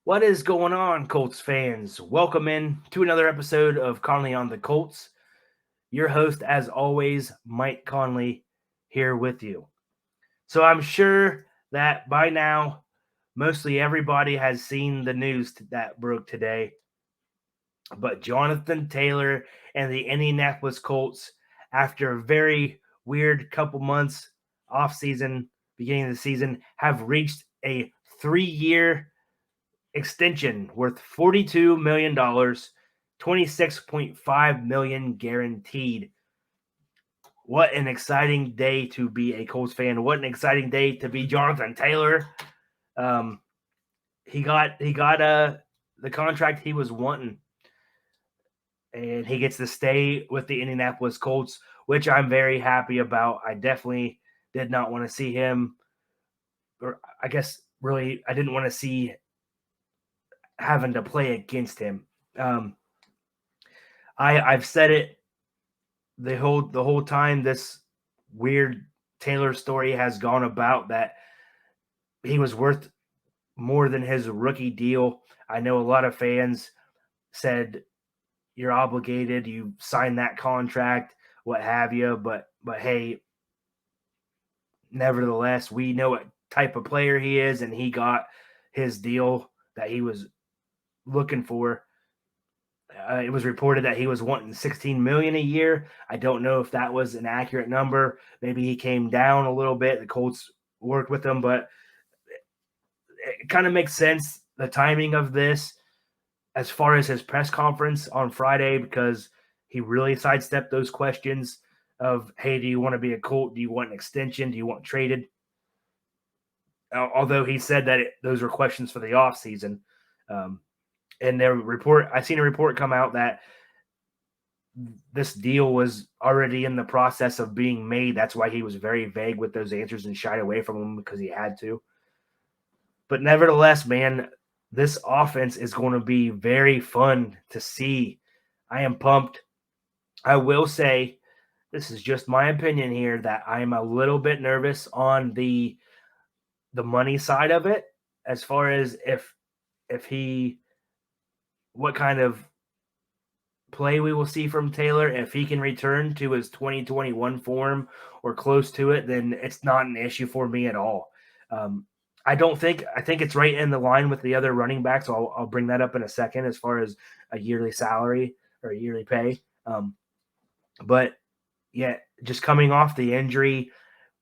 What is going on, Colts fans? Welcome in to another episode of Conley on the Colts. Your host, as always, Mike Conley, here with you. So I'm sure that by now, mostly everybody has seen the news that broke today. But Johnathan Taylor and the Indianapolis Colts, after a very weird couple months off season, beginning of the season, have reached a 3-year extension worth $42 million, $26.5 million guaranteed. What an exciting day to be a Colts fan. What an exciting day to be Johnathan Taylor. Um, he got the contract he was wanting, and he gets to stay with the Indianapolis Colts, which I'm very happy about. I definitely did not want to see him, or I guess really I didn't want to see having to play against him. Um, I've said it the whole time this weird Taylor story has gone about, that he was worth more than his rookie deal. I know a lot of fans said you're obligated, you signed that contract, what have you, but hey, nevertheless, we know what type of player he is, and he got his deal that he was looking for. It was reported that he was wanting $16 million a year. I don't know if that was an accurate number. Maybe he came down a little bit. The Colts worked with him, but it kind of makes sense, the timing of this, as far as his press conference on Friday, because he really sidestepped those questions of, hey, do you want to be a Colt? Do you want an extension? Do you want traded? Although he said that those were questions for the offseason. And I seen a report come out that this deal was already in the process of being made. That's why he was very vague with those answers and shied away from them, because he had to. But nevertheless, man, this offense is going to be very fun to see. I am pumped. I will say, this is just my opinion here, that I'm a little bit nervous on the money side of it, as far as what kind of play we will see from Taylor. If he can return to his 2021 form or close to it, then it's not an issue for me at all. I think it's right in the line with the other running backs. So I'll bring that up in a second, as far as a yearly salary or a yearly pay. But yeah, just coming off the injury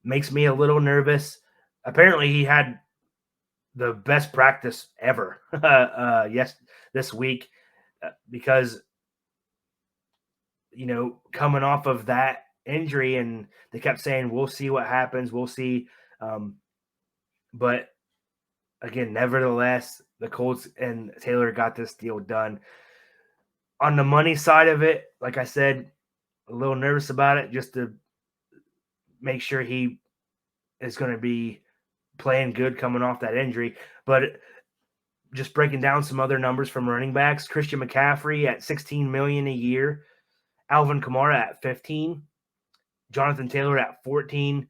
makes me a little nervous. Apparently he had the best practice ever this week, because coming off of that injury, and they kept saying, we'll see what happens. We'll see. But again, nevertheless, the Colts and Taylor got this deal done. On the money side of it, like I said, a little nervous about it, just to make sure he is going to be playing good coming off that injury. But just breaking down some other numbers from running backs: Christian McCaffrey at $16 million a year, Alvin Kamara at 15, Johnathan Taylor at 14,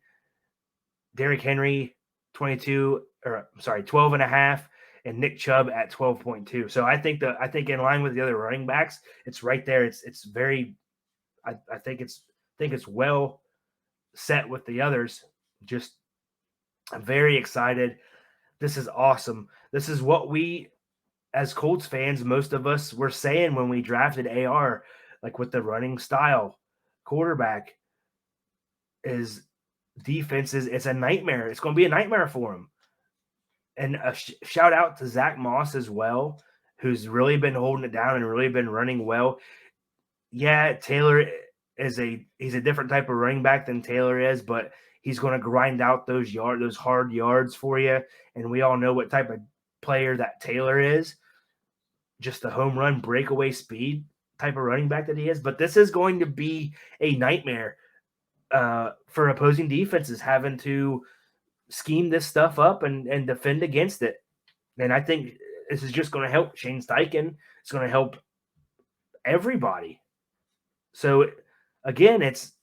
Derrick Henry 12 and a half, and Nick Chubb at 12.2. So I think in line with the other running backs, it's right there. It's very, I think it's well set with the others. Just, I'm very excited. This is awesome. This is what we, as Colts fans, most of us were saying when we drafted AR, like, with the running style quarterback, is defenses. It's a nightmare. It's going to be a nightmare for him. And a shout out to Zach Moss as well, who's really been holding it down and really been running well. Yeah, Taylor he's a different type of running back than Taylor is, but he's going to grind out those hard yards for you. And we all know what type of player that Taylor is. Just a home run breakaway speed type of running back that he is. But this is going to be a nightmare for opposing defenses, having to scheme this stuff up and defend against it. And I think this is just going to help Shane Steichen. It's going to help everybody. So again, it's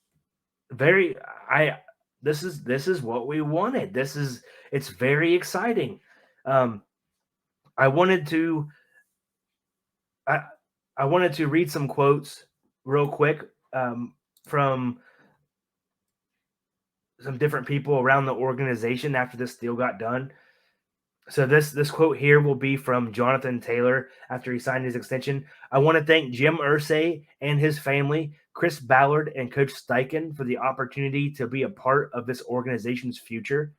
very this is what we wanted. It's very exciting. I wanted to I, I wanted to read some quotes real quick from some different people around the organization after this deal got done. So this quote here will be from Johnathan Taylor after he signed his extension. I want to thank Jim Irsay and his family, Chris Ballard and Coach Steichen for the opportunity to be a part of this organization's future.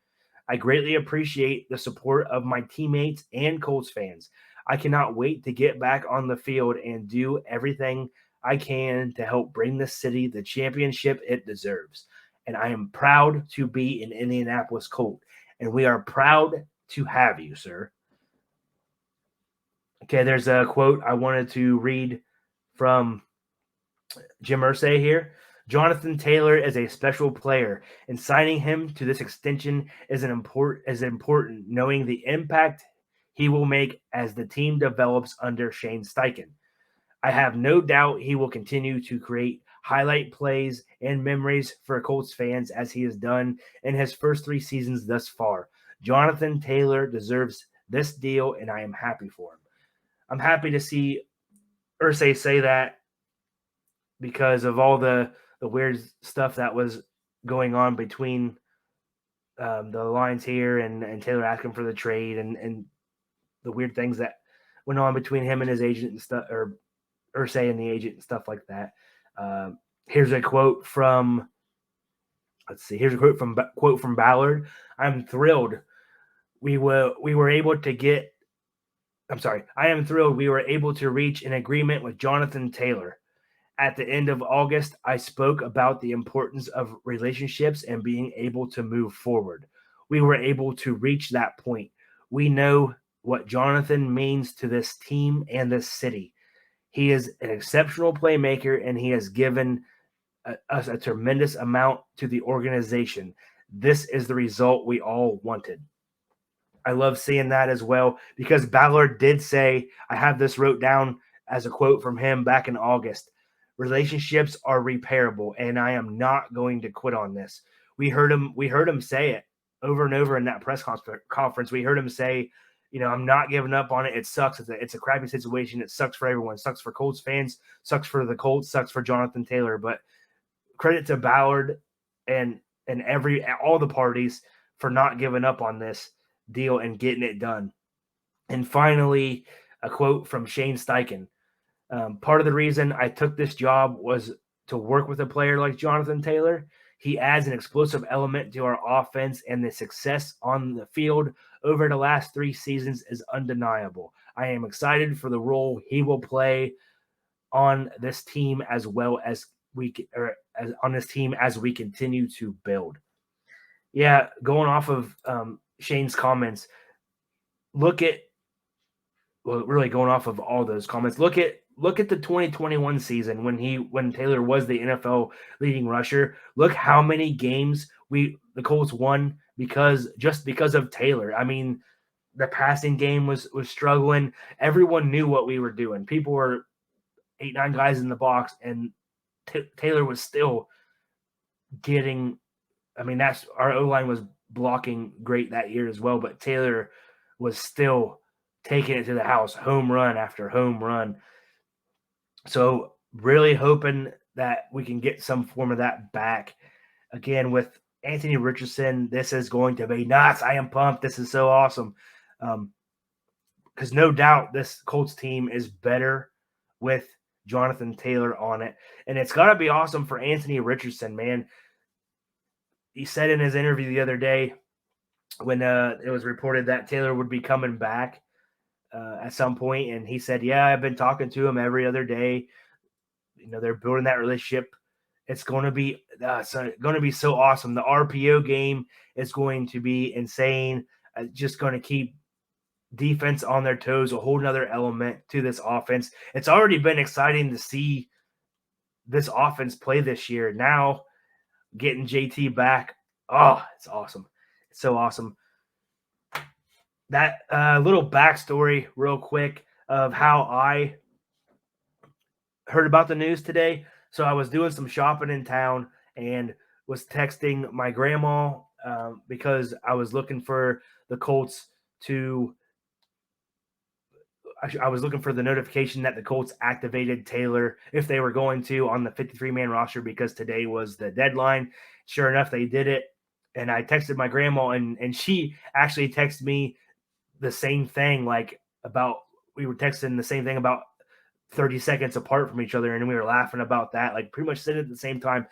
I greatly appreciate the support of my teammates and Colts fans. I cannot wait to get back on the field and do everything I can to help bring the city the championship it deserves. And I am proud to be an Indianapolis Colt. And we are proud to have you, sir. Okay, there's a quote I wanted to read from Jim Irsay here. Johnathan Taylor is a special player, and signing him to this extension is important, knowing the impact he will make as the team develops under Shane Steichen. I have no doubt he will continue to create highlight plays and memories for Colts fans as he has done in his first 3 seasons thus far. Johnathan Taylor deserves this deal, and I am happy for him. I'm happy to see Irsay say that because of all the weird stuff that was going on between the lines here and Taylor asking for the trade and the weird things that went on between him and his agent and stuff, or Irsay and the agent and stuff like that. Here's a quote from Here's a quote from Ballard. I'm thrilled we were able to get. I'm sorry. I am thrilled we were able to reach an agreement with Johnathan Taylor. At the end of August, I spoke about the importance of relationships and being able to move forward. We were able to reach that point. We know what Johnathan means to this team and this city. He is an exceptional playmaker, and he has given us a tremendous amount to the organization. This is the result we all wanted. I love seeing that as well because Ballard did say, I have this wrote down as a quote from him back in August. Relationships are repairable, and I am not going to quit on this. We heard him say it over and over in that press conference. We heard him say, I'm not giving up on it. It sucks. It's a crappy situation. It sucks for everyone. It sucks for Colts fans. Sucks for the Colts. Sucks for Johnathan Taylor. But credit to Ballard and all the parties for not giving up on this deal and getting it done. And finally, a quote from Shane Steichen. Part of the reason I took this job was to work with a player like Johnathan Taylor. He adds an explosive element to our offense, and the success on the field over the last 3 seasons is undeniable. I am excited for the role he will play on this team as well as on this team as we continue to build. Yeah, going off of Shane's comments, really going off of all those comments, look at the 2021 season when Taylor was the NFL leading rusher. Look how many games the Colts won because of Taylor. I mean, the passing game was struggling. Everyone knew what we were doing. People were 8-9 guys in the box, and Taylor was still getting. I mean, that's our O-line was blocking great that year as well, but Taylor was still taking it to the house, home run after home run. So really hoping that we can get some form of that back. Again, with Anthony Richardson, this is going to be nuts. I am pumped. This is so awesome. Because no doubt this Colts team is better with Johnathan Taylor on it. And it's got to be awesome for Anthony Richardson, man. He said in his interview the other day when it was reported that Taylor would be coming back at some point, and he said, yeah, I've been talking to him every other day. They're building that relationship. It's going to be so awesome. The RPO game is going to be insane. Just going to keep defense on their toes, a whole nother element to this offense. It's already been exciting to see this offense play this year. Now getting JT back, it's awesome. It's so awesome. That little backstory real quick of how I heard about the news today. So I was doing some shopping in town and was texting my grandma because I was looking for the Colts to I was looking for the notification that the Colts activated Taylor if they were going to on the 53-man roster because today was the deadline. Sure enough, they did it. And I texted my grandma, and she actually texted me the same thing, like about we were texting the same thing about 30 seconds apart from each other, and we were laughing about that, like pretty much said it at the same time.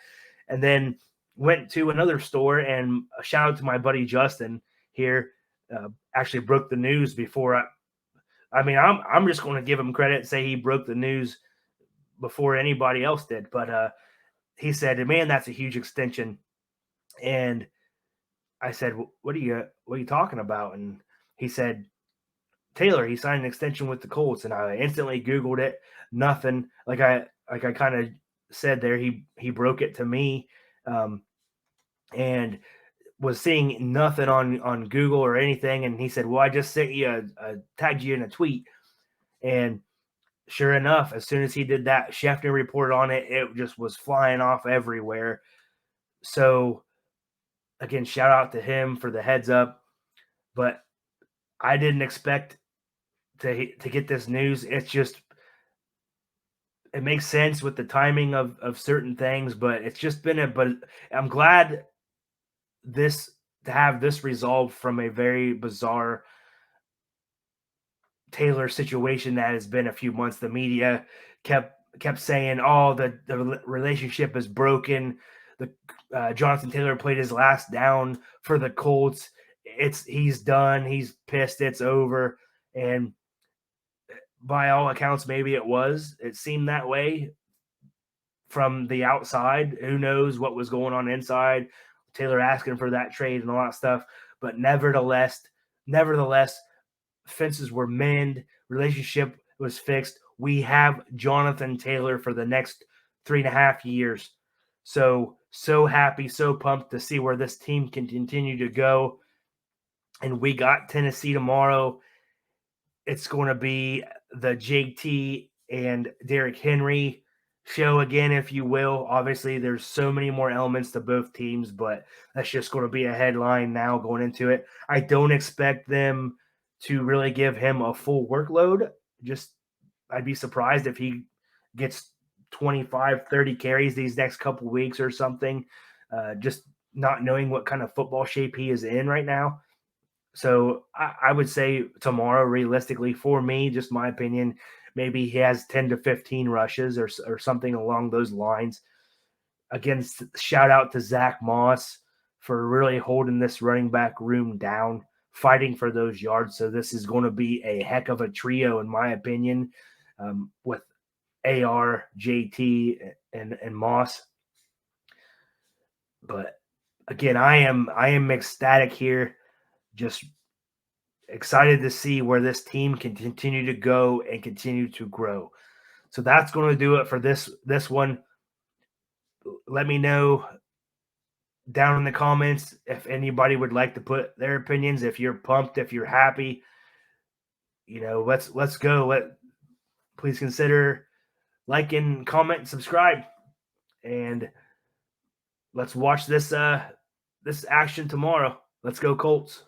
And then went to another store, and a shout out to my buddy Justin here, actually broke the news before I mean, I'm just going to give him credit, say he broke the news before anybody else did. But he said, "Man, that's a huge extension." And I said, what are you talking about?" And he said, "Taylor, he signed an extension with the Colts." And I instantly Googled it. Nothing. Like I kind of said there, he broke it to me, and was seeing nothing on Google or anything. And he said, "Well, I just sent you tagged you in a tweet." And sure enough, as soon as he did that, Schefter reported on it. It just was flying off everywhere. So again, shout out to him for the heads up. But I didn't expect to get this news. It's just it makes sense with the timing of certain things, but it's just been but I'm glad this to have this resolved from a very bizarre Taylor situation that has been a few months. The media kept saying, "Oh, the relationship is broken." The Jonathan Taylor played his last down for the Colts. He's done. He's pissed. It's over. And by all accounts, maybe it was. It seemed that way from the outside. Who knows what was going on inside? Taylor asking for that trade and all that stuff. But nevertheless, fences were mended, relationship was fixed. We have Johnathan Taylor for the next 3.5 years. So happy, so pumped to see where this team can continue to go. And we got Tennessee tomorrow. It's going to be the JT and Derrick Henry show again, if you will. Obviously, there's so many more elements to both teams, but that's just going to be a headline now going into it. I don't expect them to really give him a full workload. I'd be surprised if he gets 25, 30 carries these next couple weeks or something, just not knowing what kind of football shape he is in right now. So I would say tomorrow, realistically, for me, just my opinion, maybe he has 10 to 15 rushes or something along those lines. Again, shout out to Zach Moss for really holding this running back room down, fighting for those yards. So this is going to be a heck of a trio, in my opinion, with AR, JT, and Moss. But again, I am ecstatic here. Just excited to see where this team can continue to go and continue to grow. So that's going to do it for this one. Let me know down in the comments if anybody would like to put their opinions, if you're pumped, if you're happy. Let's go. Please consider liking, comment, and subscribe. And let's watch this action tomorrow. Let's go Colts.